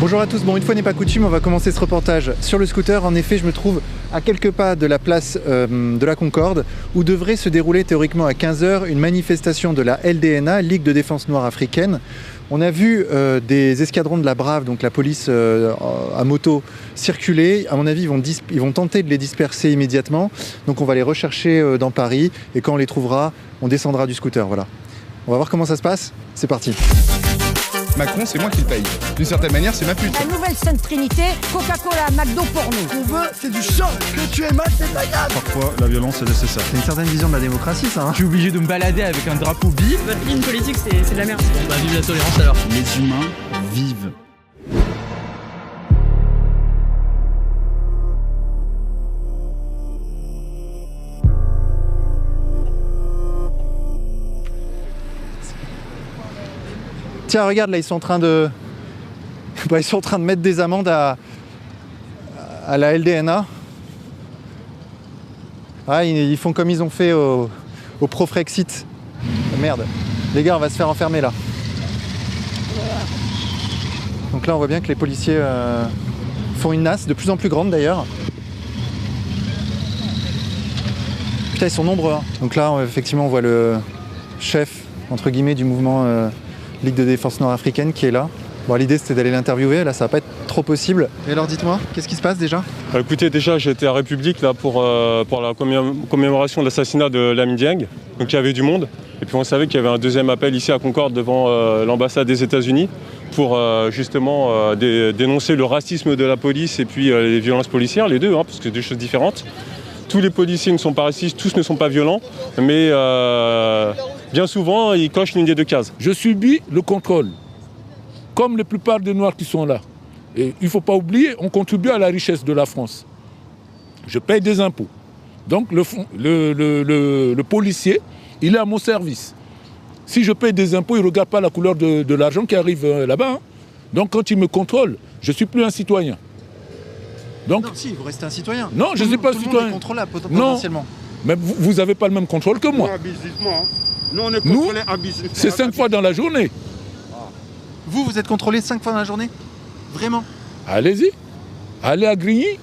Bonjour à tous, bon une fois n'est pas coutume, on va commencer ce reportage sur le scooter. En effet, je me trouve à quelques pas de la place de la Concorde où devrait se dérouler théoriquement à 15 h une manifestation de la LDNA, Ligue de défense noire africaine. On a vu des escadrons de la Brave, donc la police à moto, circuler. À mon avis, ils vont tenter de les disperser immédiatement. Donc on va les rechercher dans Paris et quand on les trouvera, on descendra du scooter. Voilà. On va voir comment ça se passe. C'est parti. Macron, c'est moi qui le paye. D'une certaine manière, c'est ma pute. La nouvelle Sainte Trinité, Coca-Cola, McDo pour nous. Ce qu'on veut, c'est du sang. Que tu es mal, c'est ta gueule. Parfois, la violence est nécessaire. C'est une certaine vision de la démocratie, ça. Je suis obligé de me balader avec un drapeau bif. Votre ligne politique, c'est de la merde. Bah, vive la tolérance alors. Les humains vivent. Tiens, regarde, là, ils sont en train de mettre des amendes à la LDNA. Ah, ils font comme ils ont fait au Pro-Frexit. Merde. Les gars, on va se faire enfermer, là. Donc là, on voit bien que les policiers font une nasse, de plus en plus grande, d'ailleurs. Putain, ils sont nombreux, hein. Donc là, effectivement, on voit le chef, entre guillemets, du mouvement Ligue de défense nord-africaine qui est là. Bon, l'idée c'était d'aller l'interviewer, là ça va pas être trop possible. Et alors dites-moi, qu'est-ce qui se passe déjà ? Écoutez, déjà j'étais à République là, pour la commémoration de l'assassinat de Lamine Dieng, donc il y avait du monde. Et puis on savait qu'il y avait un deuxième appel ici à Concorde devant l'ambassade des États-Unis pour justement dénoncer le racisme de la police et puis les violences policières, les deux, hein, parce que c'est deux choses différentes. Tous les policiers ne sont pas racistes, tous ne sont pas violents, mais bien souvent, ils cochent une des deux cases. Je subis le contrôle, comme la plupart des Noirs qui sont là. Et il ne faut pas oublier, on contribue à la richesse de la France. Je paye des impôts. Donc le policier, il est à mon service. Si je paye des impôts, il ne regarde pas la couleur de l'argent qui arrive là-bas. Hein. Donc quand il me contrôle, je ne suis plus un citoyen. Donc, non, si, vous restez un citoyen. Non, je ne suis pas un citoyen. Tout le monde est contrôlable potentiellement. Non, mais vous n'avez pas le même contrôle que moi. Nous, on est contrôlés abusivement. C'est 5 fois dans la journée. Vous êtes contrôlé 5 fois dans la journée ? Vraiment ? Allez-y. Allez à Grigny,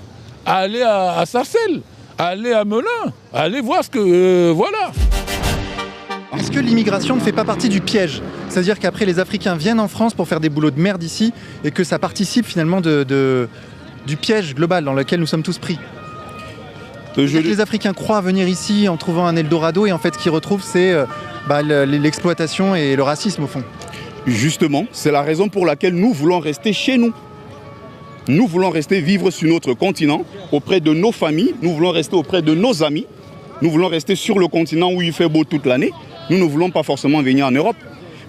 allez à Sarcelles, allez à Melun, allez voir ce que... voilà. Est-ce que l'immigration ne fait pas partie du piège ? C'est-à-dire qu'après, les Africains viennent en France pour faire des boulots de merde ici et que ça participe finalement du piège global dans lequel nous sommes tous pris. Les Africains croient venir ici en trouvant un Eldorado et en fait ce qu'ils retrouvent c'est l'exploitation et le racisme au fond. Justement, c'est la raison pour laquelle nous voulons rester chez nous. Nous voulons rester vivre sur notre continent, auprès de nos familles, nous voulons rester auprès de nos amis, nous voulons rester sur le continent où il fait beau toute l'année. Nous ne voulons pas forcément venir en Europe.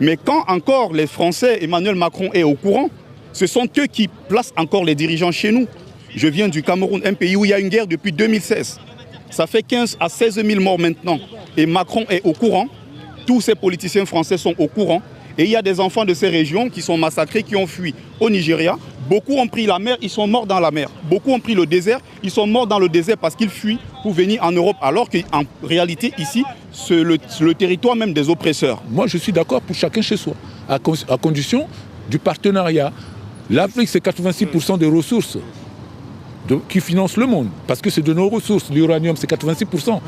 Mais quand encore les Français, Emmanuel Macron est au courant, ce sont eux qui placent encore les dirigeants chez nous. Je viens du Cameroun, un pays où il y a une guerre depuis 2016. Ça fait 15 à 16 000 morts maintenant. Et Macron est au courant. Tous ces politiciens français sont au courant. Et il y a des enfants de ces régions qui sont massacrés, qui ont fui au Nigeria. Beaucoup ont pris la mer, ils sont morts dans la mer. Beaucoup ont pris le désert, ils sont morts dans le désert parce qu'ils fuient pour venir en Europe. Alors qu'en réalité, ici, c'est le territoire même des oppresseurs. Moi, je suis d'accord pour chacun chez soi, à condition du partenariat. L'Afrique, c'est 86% des ressources qui financent le monde, parce que c'est de nos ressources. L'uranium, c'est 86%.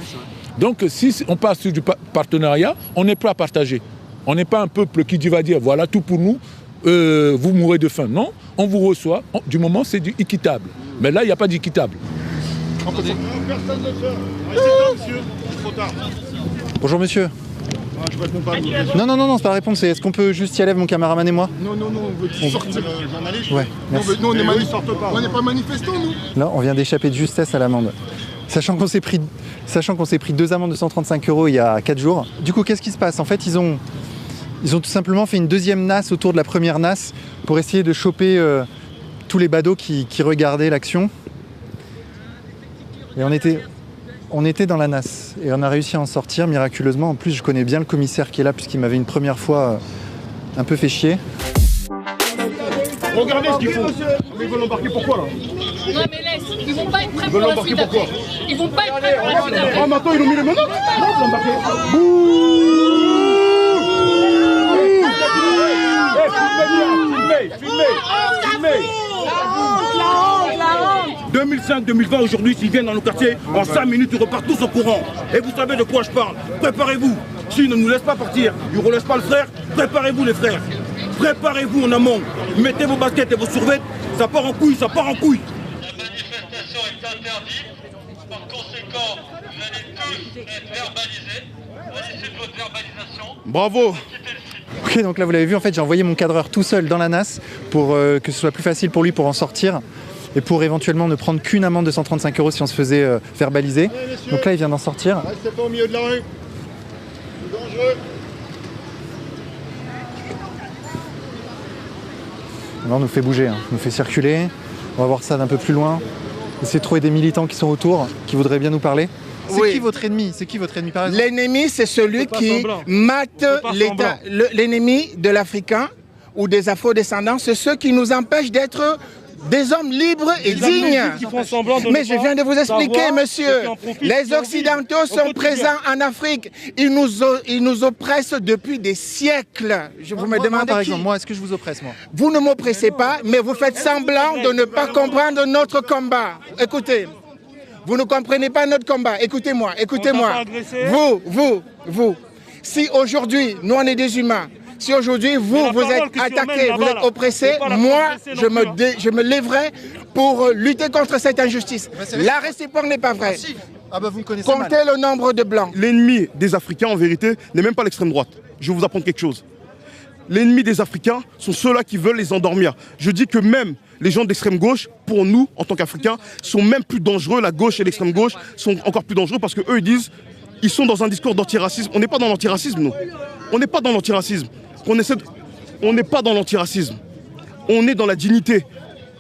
Donc, si on passe sur du partenariat, on est prêt à partager. On n'est pas un peuple qui va dire, voilà, tout pour nous, vous mourrez de faim. Non, on vous reçoit, du moment, c'est du équitable. Mais là, il n'y a pas d'équitable. Personne ne fait. Arrêtez-toi, monsieur. C'est trop tard. Bonjour, monsieur. Je réponds pas. Non, c'est pas répondre, c'est est-ce qu'on peut juste y aller, mon caméraman et moi ? Non, on veut sortir. Journaliste. Ouais, merci. Non, on n'est pas manifestants, nous. Là, on vient d'échapper de justesse à l'amende. Sachant qu'on s'est pris 2 amendes de 135 € il y a 4 jours. Du coup, qu'est-ce qui se passe ? En fait, ils ont tout simplement fait une deuxième nasse autour de la première nasse pour essayer de choper tous les badauds qui regardaient l'action. Et on était dans la nasse et on a réussi à en sortir miraculeusement. En plus, je connais bien le commissaire qui est là puisqu'il m'avait une première fois un peu fait chier. Regardez ce qu'ils font. Mais ils veulent l'embarquer pourquoi là ? Non mais laisse, ils vont pas être prêts pour la suite après. Ils vont pas être prêts pour la suite après. Ah maintenant ils ont mis les menottes. Non, ils vont l'embarquer. Filmez. 2020 aujourd'hui, s'ils viennent dans nos quartiers, en 5 minutes, ils repartent tous au courant. Et vous savez de quoi je parle. Préparez-vous. S'ils ne nous laissent pas partir, ils ne relaissent pas le frère, préparez-vous les frères. Préparez-vous en amont. Mettez vos baskets et vos survêtements. Ça part en couille, ça part en couille. La manifestation est interdite. Par conséquent, vous allez tous être verbalisés. À l'issue de votre verbalisation. Bravo. Ok, donc là vous l'avez vu, en fait j'ai envoyé mon cadreur tout seul dans la NAS pour que ce soit plus facile pour lui pour en sortir et pour éventuellement ne prendre qu'une amende de 135 € si on se faisait verbaliser. Donc là il vient d'en sortir. Restez pas au milieu de la rue. C'est dangereux. Là on nous fait bouger, on nous fait circuler. On va voir ça d'un peu plus loin. Essayer de trouver des militants qui sont autour, qui voudraient bien nous parler. C'est qui votre ennemi? C'est qui votre ennemi par exemple? L'ennemi, c'est celui qui mate l'État. L'ennemi de l'Africain ou des Afro-descendants, c'est ceux qui nous empêchent d'être des hommes libres et dignes. Mais je viens de vous expliquer, monsieur. Les Occidentaux sont présents en Afrique. Ils nous oppressent depuis des siècles. Vous me demandez par exemple, moi, est-ce que je vous oppresse, moi? Vous ne m'oppressez pas, mais vous faites semblant de ne pas comprendre notre combat. Écoutez. Vous ne comprenez pas notre combat. Écoutez-moi, écoutez-moi. Vous. Si aujourd'hui, nous on est des humains, si aujourd'hui vous êtes attaqués, vous êtes oppressés, moi je me lèverai pour lutter contre cette injustice. La réciproque n'est pas vraie. Ah bah vous me connaissez mal. Comptez le nombre de blancs. L'ennemi des Africains, en vérité, n'est même pas l'extrême droite. Je vais vous apprendre quelque chose. L'ennemi des Africains sont ceux-là qui veulent les endormir. Je dis que même les gens d'extrême gauche, pour nous, en tant qu'Africains, sont même plus dangereux. La gauche et l'extrême gauche sont encore plus dangereux parce qu'eux, ils disent, ils sont dans un discours d'antiracisme. On n'est pas dans l'antiracisme, nous. On n'est pas dans l'antiracisme. On n'est pas dans l'antiracisme. On est dans la dignité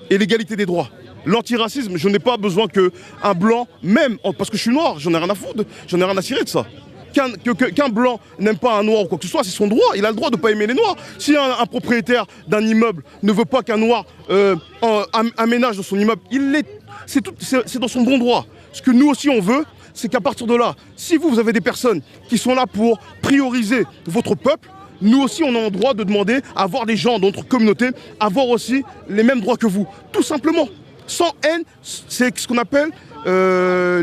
et l'égalité des droits. L'antiracisme, je n'ai pas besoin qu'un blanc, même, parce que je suis noir, j'en ai rien à foutre, j'en ai rien à cirer de ça. Qu'un blanc n'aime pas un noir ou quoi que ce soit, c'est son droit, il a le droit de ne pas aimer les noirs. Si un propriétaire d'un immeuble ne veut pas qu'un noir aménage dans son immeuble, c'est dans son bon droit. Ce que nous aussi on veut, c'est qu'à partir de là, si vous avez des personnes qui sont là pour prioriser votre peuple, nous aussi on a le droit de demander à avoir des gens dans notre communauté, avoir aussi les mêmes droits que vous. Tout simplement. Sans haine, c'est ce qu'on appelle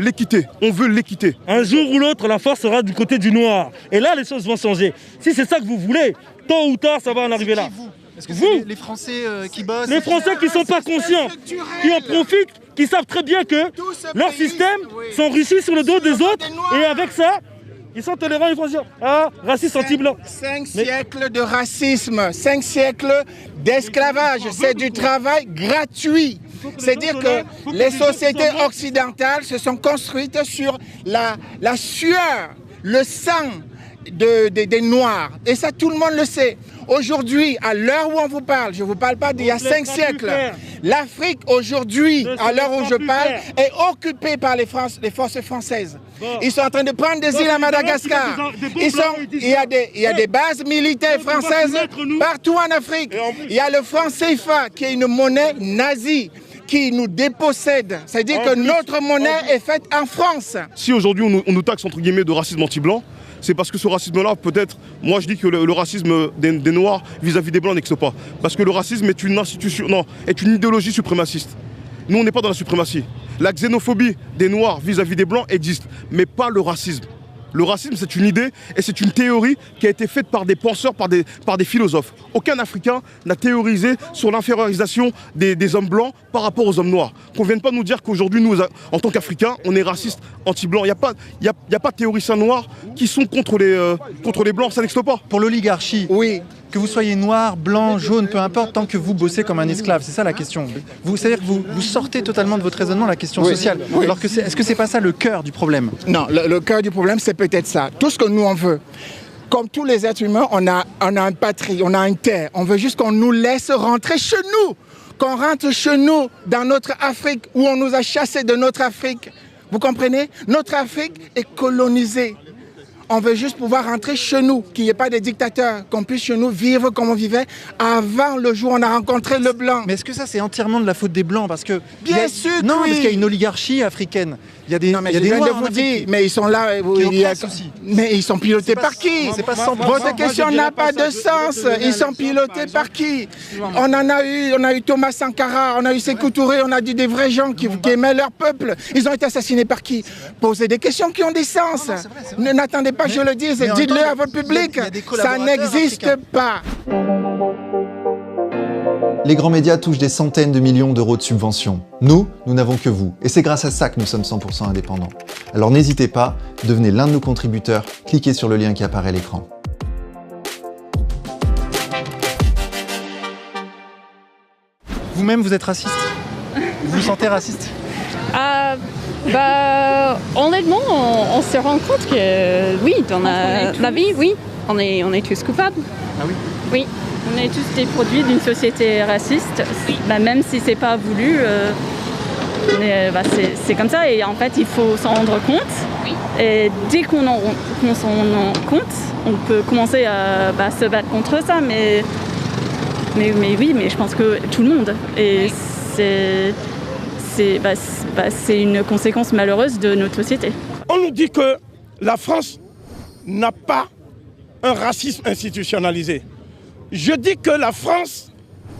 l'équité. On veut l'équité. Un jour ou l'autre, la force sera du côté du noir. Et là, les choses vont changer. Si c'est ça que vous voulez, tôt ou tard, ça va en arriver là. Est-ce que c'est les Français qui bossent? Les Français qui ne sont pas conscients, qui en profitent, qui savent très bien que leur système s'enrichit sur le dos des autres. Et avec ça, ils sont tolérants, ils vont dire raciste anti-blanc. 5 siècles de racisme, 5 siècles d'esclavage. C'est du travail gratuit. C'est-à-dire que les sociétés occidentales se sont construites sur la sueur, le sang des Noirs. Et ça, tout le monde le sait. Aujourd'hui, à l'heure où on vous parle, je ne vous parle pas d'il y a 5 siècles, l'Afrique aujourd'hui, à l'heure où je parle, est occupée par les forces françaises. Ils sont en train de prendre des îles à Madagascar. Il y a des bases militaires françaises partout en Afrique. Il y a le franc CFA qui est une monnaie nazie qui nous dépossède. C'est-à-dire que notre monnaie est faite en France. Si aujourd'hui on nous taxe entre guillemets de racisme anti-blanc, c'est parce que ce racisme-là, peut-être, moi je dis que le racisme des Noirs vis-à-vis des Blancs n'existe pas. Parce que le racisme est une institution, non, est une idéologie suprémaciste. Nous, on n'est pas dans la suprématie. La xénophobie des Noirs vis-à-vis des Blancs existe, mais pas le racisme. Le racisme, c'est une idée et c'est une théorie qui a été faite par des penseurs, par des philosophes. Aucun Africain n'a théorisé sur l'infériorisation des hommes blancs par rapport aux hommes noirs. Qu'on ne vienne pas nous dire qu'aujourd'hui, nous, en tant qu'Africains, on est raciste, anti-blanc. Il n'y a pas de théoriciens noirs qui sont contre les blancs, ça n'existe pas. Pour l'oligarchie, oui. Que vous soyez noir, blanc, jaune, peu importe, tant que vous bossez comme un esclave, c'est ça la question. C'est-à-dire que vous sortez totalement de votre raisonnement la question sociale. Oui. Alors est-ce que c'est pas ça le cœur du problème? Non, le cœur du problème, c'est peut-être ça. Tout ce que nous on veut. Comme tous les êtres humains, on a une patrie, on a une terre. On veut juste qu'on nous laisse rentrer chez nous. Qu'on rentre chez nous, dans notre Afrique, où on nous a chassés de notre Afrique. Vous comprenez? Notre Afrique est colonisée. On veut juste pouvoir rentrer chez nous, qu'il n'y ait pas de dictateurs, qu'on puisse chez nous vivre comme on vivait avant le jour où on a rencontré le blanc. Mais est-ce que ça, c'est entièrement de la faute des Blancs? Parce que Bien sûr que non, oui. parce qu'il y a une oligarchie africaine. Il y a des, non, mais il y a je des viens noirs de vous en Afrique dire, mais ils sont là. Mais ils sont pilotés par qui? C'est pas 100%. Votre question n'a pas de sens. Ils sont pilotés par qui? On a eu Thomas Sankara, on a eu Sékou Touré, on a dit des vrais gens qui aimaient leur peuple. Ils ont été assassinés par qui? Posez des questions qui ont des sens. N'attendez pas que je le dise, dites-le à votre public. Ça n'existe pas. Les grands médias touchent des centaines de millions d'euros de subventions. Nous n'avons que vous. Et c'est grâce à ça que nous sommes 100% indépendants. Alors n'hésitez pas, devenez l'un de nos contributeurs, cliquez sur le lien qui apparaît à l'écran. Vous-même, vous êtes raciste? Vous vous sentez raciste? Honnêtement, on se rend compte que oui, dans la vie, oui, on est tous coupables. Ah oui? Oui. On est tous des produits d'une société raciste, même si c'est pas voulu, c'est comme ça et en fait il faut s'en rendre compte. Et dès qu'on s'en rend compte, on peut commencer à se battre contre ça, mais oui, mais je pense que tout le monde. Et c'est une conséquence malheureuse de notre société. On nous dit que la France n'a pas un racisme institutionnalisé. Je dis que la France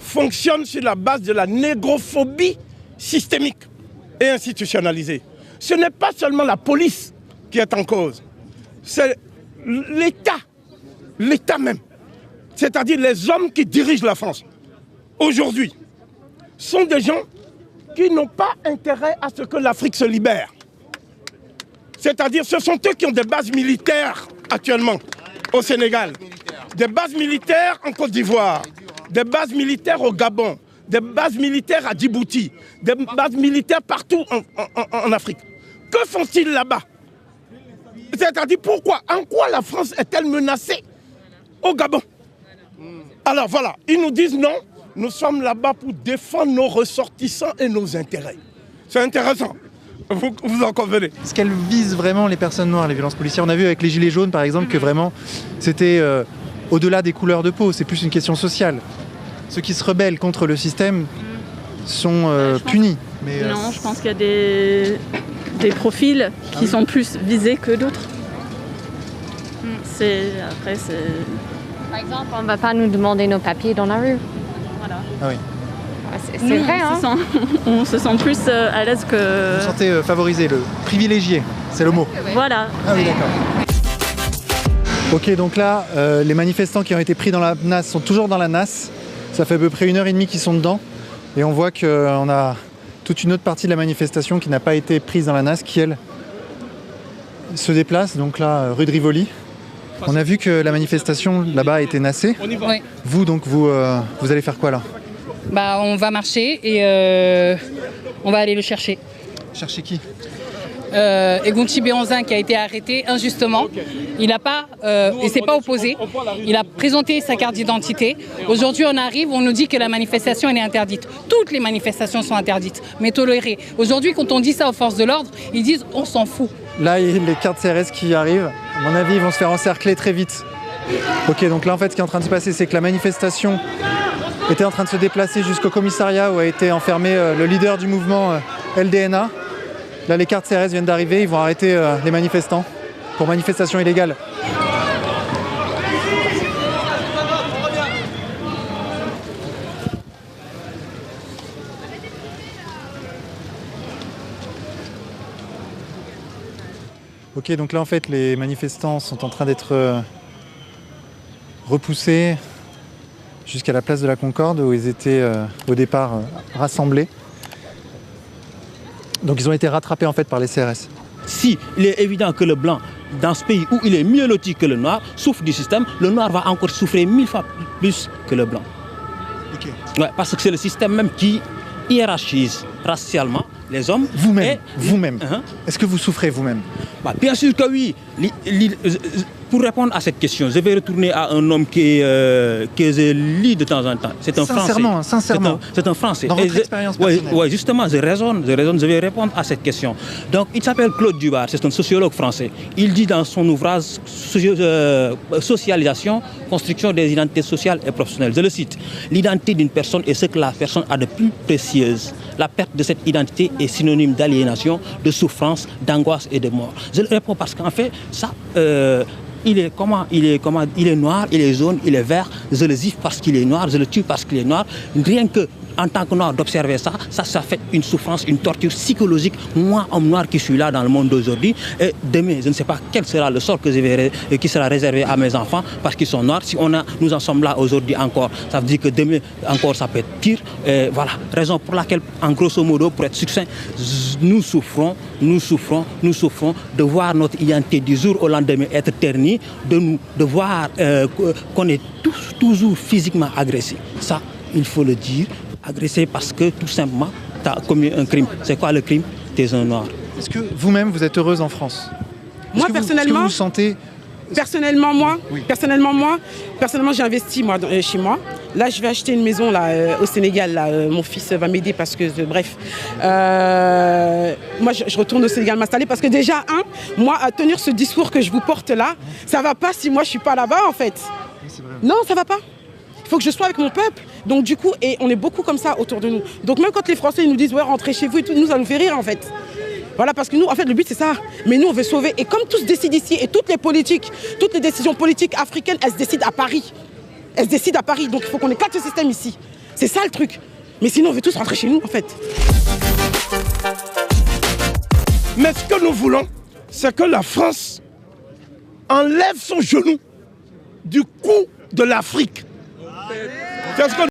fonctionne sur la base de la négrophobie systémique et institutionnalisée. Ce n'est pas seulement la police qui est en cause, c'est l'État même. C'est-à-dire les hommes qui dirigent la France aujourd'hui sont des gens qui n'ont pas intérêt à ce que l'Afrique se libère. C'est-à-dire ce sont eux qui ont des bases militaires actuellement au Sénégal. Des bases militaires en Côte d'Ivoire, des bases militaires au Gabon, des bases militaires à Djibouti, des bases militaires partout en Afrique. Que font-ils là-bas? C'est-à-dire pourquoi? En quoi la France est-elle menacée au Gabon? Alors voilà, ils nous disent non, nous sommes là-bas pour défendre nos ressortissants et nos intérêts. C'est intéressant. Vous en convenez. Est-ce qu'elles visent vraiment les personnes noires, les violences policières? On a vu avec les Gilets jaunes, par exemple, que vraiment, c'était au-delà des couleurs de peau, c'est plus une question sociale. Ceux qui se rebellent contre le système sont punis. Mais, non, je pense qu'il y a des profils qui sont plus visés que d'autres. Par exemple, on ne va pas nous demander nos papiers dans la rue. Voilà. Ah oui. C'est vrai, on se sent plus à l'aise que... Vous vous sentez favorisé, le privilégié, c'est le mot. Voilà. Ah oui, d'accord. Ok, donc là, les manifestants qui ont été pris dans la nasse sont toujours dans la nasse. Ça fait à peu près 1h30 qu'ils sont dedans. Et on voit qu'on a toute une autre partie de la manifestation qui n'a pas été prise dans la nasse, qui, elle, se déplace. Donc là, rue de Rivoli. On a vu que la manifestation, là-bas, a été nassée. Oui. Vous, donc, vous allez faire quoi, là? On va marcher et on va aller le chercher. Chercher qui? Egounti Béhanzin qui a été arrêté injustement. Il n'a pas, il s'est pas opposé. Il a présenté sa carte d'identité. Aujourd'hui, on arrive, on nous dit que la manifestation elle est interdite. Toutes les manifestations sont interdites, mais tolérées. Aujourd'hui, quand on dit ça aux forces de l'ordre, ils disent on s'en fout. Là, il y a les cartes CRS qui arrivent. À mon avis, ils vont se faire encercler très vite. Ok, donc là, en fait, ce qui est en train de se passer, c'est que la manifestation était en train de se déplacer jusqu'au commissariat où a été enfermé le leader du mouvement LDNA. Là, les cartes CRS viennent d'arriver, ils vont arrêter les manifestants pour manifestation illégale. Ok, donc là, en fait, les manifestants sont en train d'être repoussés jusqu'à la place de la Concorde où ils étaient au départ rassemblés. Donc ils ont été rattrapés en fait par les CRS. Si il est évident que le blanc, dans ce pays où il est mieux loti que le noir, souffre du système, le noir va encore souffrir 1000 fois plus que le blanc. Okay. Ouais, parce que c'est le système même qui hiérarchise racialement les hommes. Vous-même, Est-ce que vous souffrez vous-même? Bien sûr que oui. pour répondre à cette question, je vais retourner à un homme que je lis de temps en temps. C'est un Sincèrement, Français. sincèrement. C'est un Français. Dans votre expérience personnelle. Oui, justement, je raisonne, je vais répondre à cette question. Donc, il s'appelle Claude Dubar, c'est un sociologue français. Il dit dans son ouvrage Socialisation, construction des identités sociales et professionnelles, je le cite, l'identité d'une personne est ce que la personne a de plus précieuse. La perte de cette identité est synonyme d'aliénation, de souffrance, d'angoisse et de mort. Je le réponds parce qu'en fait, ça... il est noir, il est jaune, il est vert, je le gifle parce qu'il est noir, je le tue parce qu'il est noir. Rien que en tant que noir d'observer ça fait une souffrance, une torture psychologique. Moi, homme noir qui suis là dans le monde d'aujourd'hui, et demain, je ne sais pas quel sera le sort qui sera réservé à mes enfants parce qu'ils sont noirs. Si nous en sommes là aujourd'hui encore, ça veut dire que demain encore ça peut être pire. Et voilà, raison pour laquelle, en grosso modo, pour être succinct, nous souffrons de voir notre identité du jour au lendemain être ternie, de voir qu'on est toujours physiquement agressé. Ça, il faut le dire. Agressé parce que tout simplement, tu as commis un crime. C'est quoi le crime? Tu es un noir. Est-ce que vous-même, vous êtes heureuse en France? Moi, personnellement, vous sentez... Personnellement, j'ai investi chez moi. Là, je vais acheter une maison au Sénégal. Mon fils va m'aider parce que, bref. Moi, je retourne au Sénégal m'installer parce que déjà, moi, à tenir ce discours que je vous porte là, ça va pas si moi, je suis pas là-bas, en fait. Non, ça va pas. Il faut que je sois avec mon peuple. Donc du coup, et on est beaucoup comme ça autour de nous. Donc même quand les Français ils nous disent ouais, rentrez chez vous et tout, nous ça nous fait rire en fait. Voilà, parce que nous, en fait, le but c'est ça. Mais nous, on veut sauver. Et comme tout se décide ici, et toutes les décisions politiques africaines, elles se décident à Paris. Elles se décident à Paris. Donc il faut qu'on éclate ce système ici. C'est ça le truc. Mais sinon, on veut tous rentrer chez nous en fait. Mais ce que nous voulons, c'est que la France enlève son genou du cou de l'Afrique. C'est ce que